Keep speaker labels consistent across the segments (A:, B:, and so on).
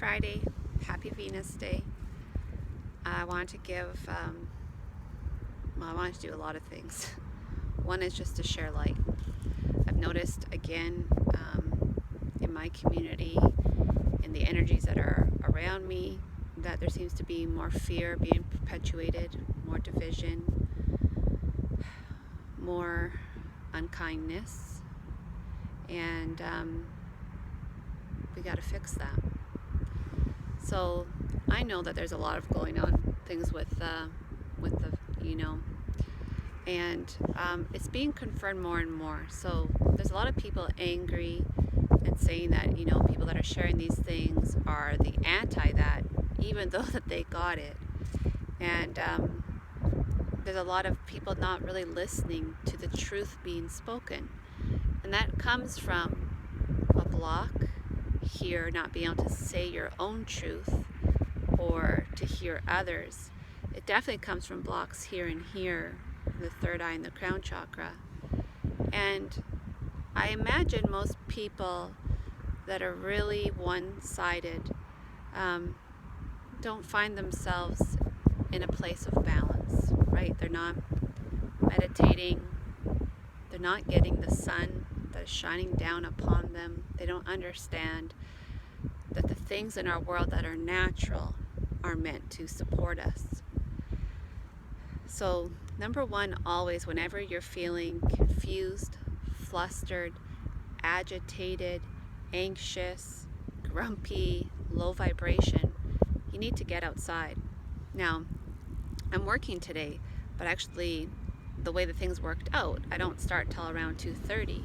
A: Friday. Happy Venus Day. I wanted to I wanted to do a lot of things. One is just to share light. I've noticed again in my community, in the energies that are around me, that there seems to be more fear being perpetuated, more division, more unkindness, and we got to fix that. So I know that there's a lot of going on things with the and it's being confirmed more and more. So there's a lot of people angry and saying that people that are sharing these things are the anti that, even though that they got it. And there's a lot of people not really listening to the truth being spoken, and that comes from a block here, not being able to say your own truth or to hear others. It definitely comes from blocks here and here, the third eye and the crown chakra. And I imagine most people that are really one-sided don't find themselves in a place of balance, right? They're not meditating, they're not getting the sun that is shining down upon them. They don't understand that the things in our world that are natural are meant to support us. So number one, always, whenever you're feeling confused, flustered, agitated, anxious, grumpy, low vibration, you need to get outside. Now, I'm working today, but actually the way that things worked out, I don't start till around 2:30.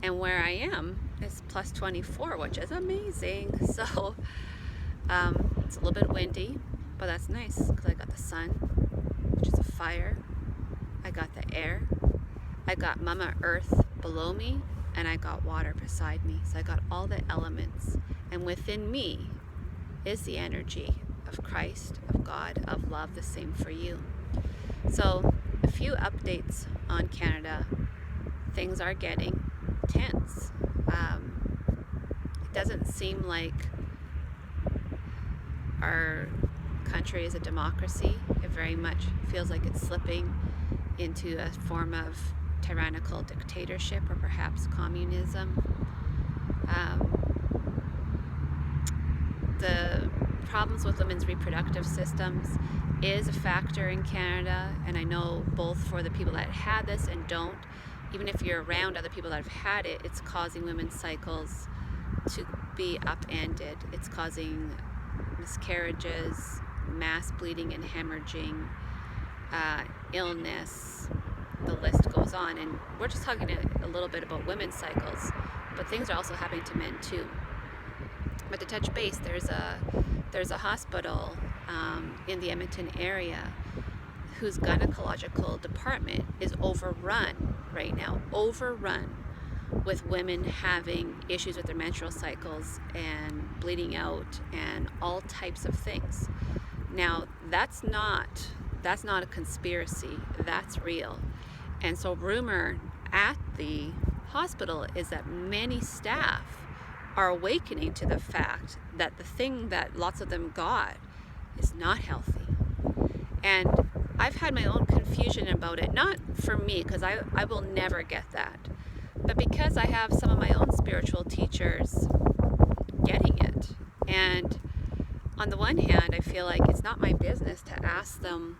A: And where I am is plus 24, which is amazing. So it's a little bit windy, but that's nice because I got the sun, which is a fire. I got the air. I got Mama Earth below me, and I got water beside me. So I got all the elements. And within me is the energy of Christ, of God, of love, the same for you. So a few updates on Canada. Things are getting tense. It doesn't seem like our country is a democracy. It very much feels like it's slipping into a form of tyrannical dictatorship or perhaps communism. The problems with women's reproductive systems is a factor in Canada, and I know both for the people that had this and don't. Even if you're around other people that have had it, it's causing women's cycles to be upended. It's causing miscarriages, mass bleeding and hemorrhaging, illness, the list goes on. And we're just talking a little bit about women's cycles, but things are also happening to men too. But to touch base, there's a hospital in the Edmonton area whose gynecological department is overrun right now, with women having issues with their menstrual cycles and bleeding out and all types of things. Now, that's not a conspiracy, that's real. And so rumor at the hospital is that many staff are awakening to the fact that the thing that lots of them got is not healthy. And I've had my own confusion about it, not for me, because I will never get that, but because I have some of my own spiritual teachers getting it. And on the one hand, I feel like it's not my business to ask them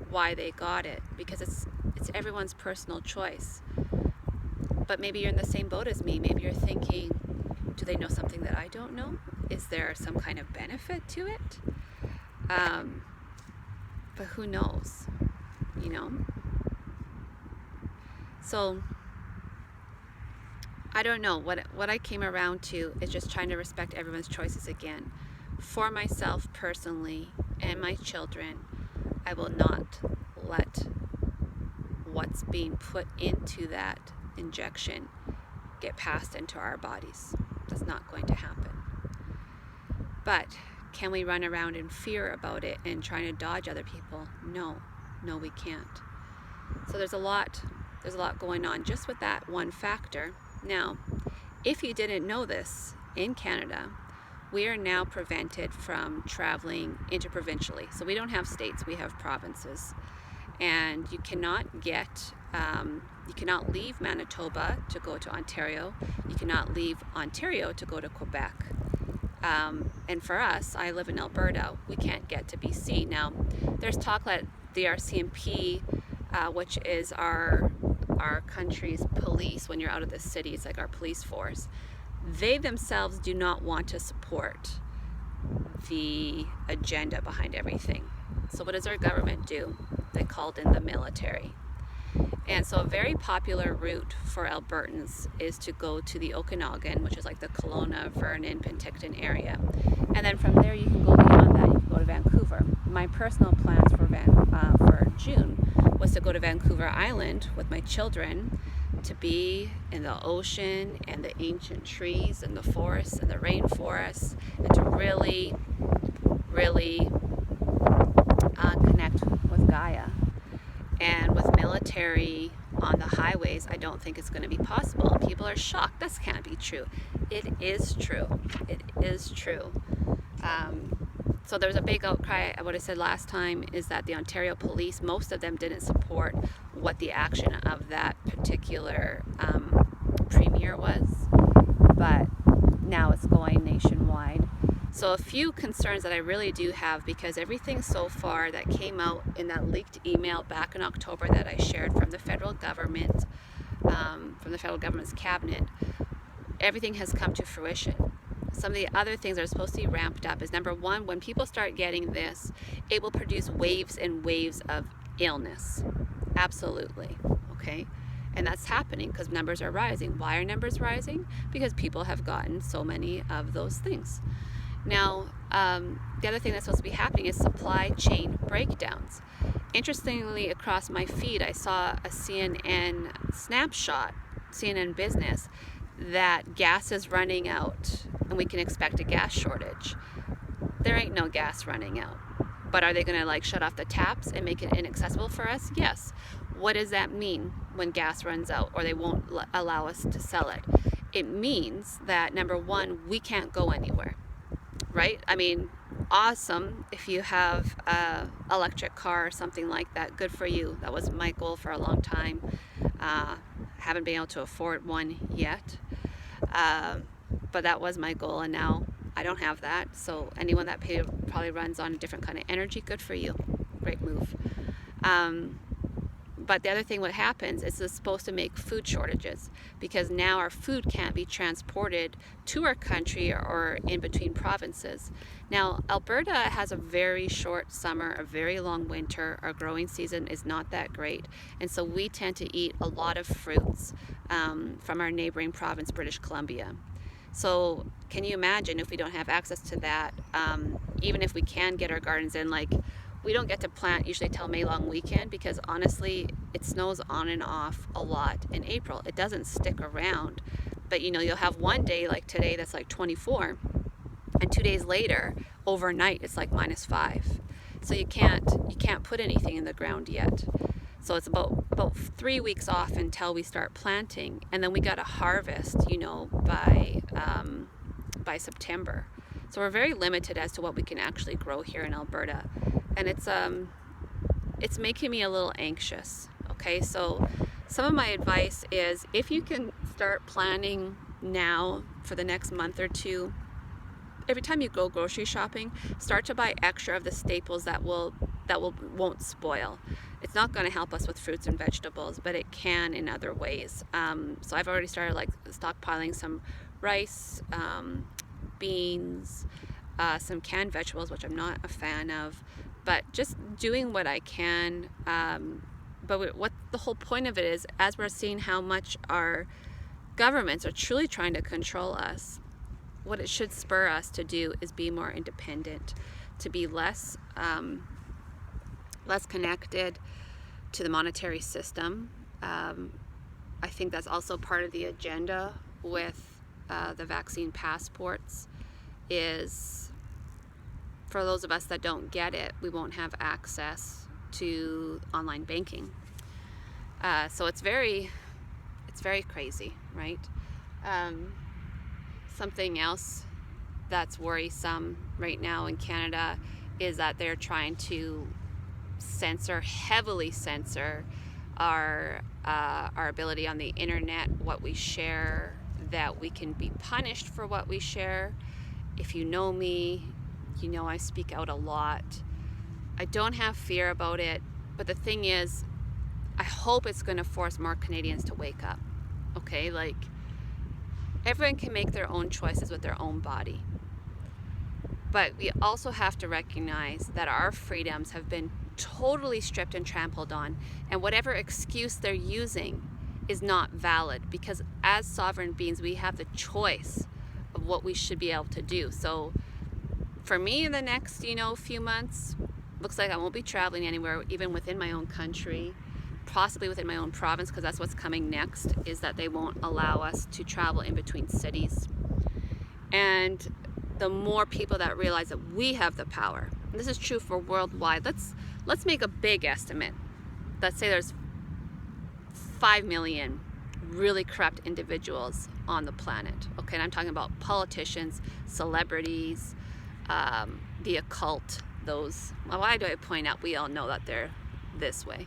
A: why they got it, because it's everyone's personal choice. But maybe you're in the same boat as me. Maybe you're thinking, do they know something that I don't know? Is there some kind of benefit to it? But who knows, So I don't know. What I came around to is just trying to respect everyone's choices again. For myself personally and my children, I will not let what's being put into that injection get passed into our bodies. That's not going to happen. But can we run around in fear about it and trying to dodge other people? No, we can't. So there's a lot going on just with that one factor. Now, if you didn't know this, in Canada, we are now prevented from traveling interprovincially. So we don't have states, we have provinces. And you cannot leave Manitoba to go to Ontario. You cannot leave Ontario to go to Quebec. And for us, I live in Alberta, we can't get to BC. Now, there's talk that the RCMP, which is our country's police, when you're out of the city, it's like our police force, they themselves do not want to support the agenda behind everything. So what does our government do? They called in the military. And so a very popular route for Albertans is to go to the Okanagan, which is like the Kelowna, Vernon, Penticton area. And then from there you can go beyond that, you can go to Vancouver. My personal plans for June was to go to Vancouver Island with my children, to be in the ocean and the ancient trees and the forests and the rainforests, and to really, really connect with Gaia. And with military on the highways, I don't think it's going to be possible. People are shocked. This can't be true. It is true. It is true. So there was a big outcry. What I said last time is that the Ontario police, most of them didn't support what the action of that particular premier was. But now it's going nationwide. So a few concerns that I really do have, because everything so far that came out in that leaked email back in October that I shared from the federal government, from the federal government's cabinet, everything has come to fruition. Some of the other things that are supposed to be ramped up is, number one, when people start getting this, it will produce waves and waves of illness. Absolutely. Okay? And that's happening because numbers are rising. Why are numbers rising? Because people have gotten so many of those things. Now, the other thing that's supposed to be happening is supply chain breakdowns. Interestingly, across my feed, I saw a CNN snapshot, CNN Business, that gas is running out and we can expect a gas shortage. There ain't no gas running out. But are they going to shut off the taps and make it inaccessible for us? Yes. What does that mean when gas runs out or they won't allow us to sell it? It means that, number one, we can't go anywhere. Right? I mean, awesome if you have an electric car or something like that. Good for you. That was my goal for a long time. Haven't been able to afford one yet. But that was my goal, and now I don't have that. So anyone that probably runs on a different kind of energy, good for you. Great move. But the other thing, what happens is it's supposed to make food shortages, because now our food can't be transported to our country or in between provinces. Now, Alberta has a very short summer, a very long winter. Our growing season is not that great. And so we tend to eat a lot of fruits from our neighboring province, British Columbia. So can you imagine if we don't have access to that, even if we can get our gardens in, we don't get to plant usually till May long weekend, because honestly it snows on and off a lot in April. It doesn't stick around, but you'll have one day like today that's 24, and 2 days later overnight it's -5. So you can't put anything in the ground yet. So it's about 3 weeks off until we start planting, and then we got to harvest by September. So we're very limited as to what we can actually grow here in Alberta. And it's making me a little anxious. Okay, so some of my advice is, if you can start planning now for the next month or two, every time you go grocery shopping, start to buy extra of the staples that won't spoil. It's not going to help us with fruits and vegetables, but it can in other ways. So I've already started stockpiling some rice, beans, some canned vegetables, which I'm not a fan of. But just doing what I can. But what the whole point of it is, as we're seeing how much our governments are truly trying to control us, what it should spur us to do is be more independent, to be less connected to the monetary system. I think that's also part of the agenda with the vaccine passports, is for those of us that don't get it, we won't have access to online banking. So it's very crazy, right? Something else that's worrisome right now in Canada is that they're trying to heavily censor our ability on the internet, what we share, that we can be punished for what we share. If you know me, you know I speak out a lot. I don't have fear about it, but the thing is, I hope it's going to force more Canadians to wake up. Okay, like, everyone can make their own choices with their own body. But we also have to recognize that our freedoms have been totally stripped and trampled on, and whatever excuse they're using is not valid, because as sovereign beings, we have the choice of what we should be able to do. So for me, in the next, few months, looks like I won't be traveling anywhere, even within my own country, possibly within my own province, because that's what's coming next, is that they won't allow us to travel in between cities. And the more people that realize that we have the power, and this is true for worldwide, let's make a big estimate. Let's say there's 5 million really corrupt individuals on the planet. Okay, and I'm talking about politicians, celebrities, the occult, why do I point out, we all know that they're this way.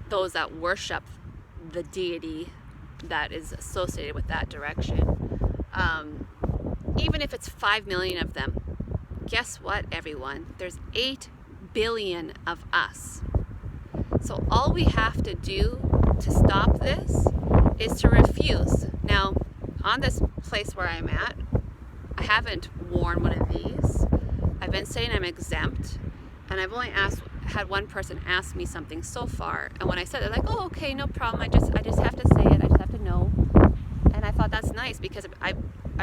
A: Those that worship the deity that is associated with that direction. Even if it's 5 million of them, guess what, everyone? There's 8 billion of us. So all we have to do to stop this is to refuse. Now, on this place where I'm at, I haven't worn one of these. I've been saying I'm exempt, and I've only had one person ask me something so far, and when I said it, they're like, oh, okay, no problem, I just have to say it, I just have to know. And I thought that's nice, because I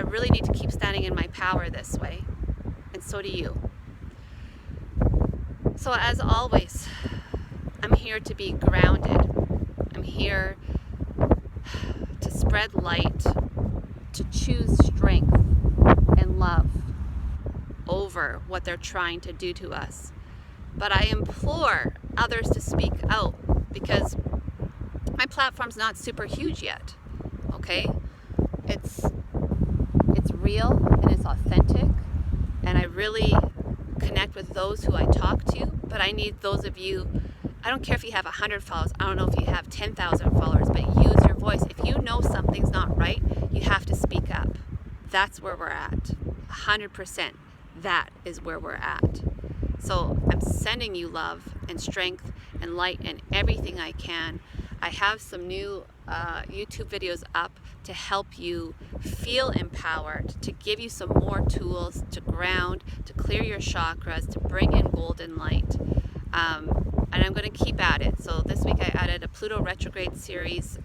A: really need to keep standing in my power this way, and so do you. So as always, I'm here to be grounded. I'm here to spread light, to choose strength and love over what they're trying to do to us. But I implore others to speak out, because my platform's not super huge yet, okay? It's real and it's authentic, and I really connect with those who I talk to, but I need those of you, I don't care if you have 100 followers, I don't know if you have 10,000 followers, but use your voice. If you know something's not right, you have to speak up. That's where we're at, 100%. That is where we're at. So I'm sending you love and strength and light and everything I can. I have some new YouTube videos up to help you feel empowered, to give you some more tools to ground, to clear your chakras, to bring in golden light. And I'm going to keep at it. So this week I added a Pluto retrograde series.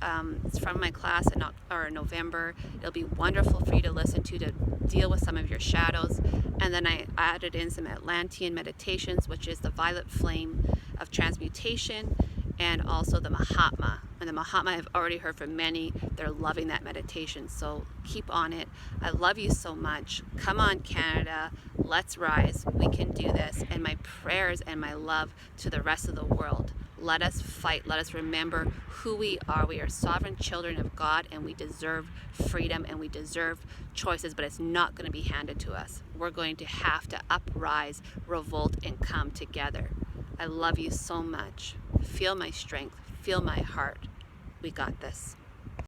A: It's from my class in November. It'll be wonderful for you to listen to deal with some of your shadows. And then I added in some Atlantean meditations, which is the violet flame of transmutation, and also the Mahatma. And the Mahatma, I've already heard from many, they're loving that meditation. So keep on it. I love you so much. Come on, Canada. Let's rise. We can do this. And my prayers and my love to the rest of the world. Let us fight. Let us remember who we are. We are sovereign children of God, and we deserve freedom, and we deserve choices, but it's not going to be handed to us. We're going to have to uprise, revolt, and come together. I love you so much. Feel my strength. Feel my heart. We got this.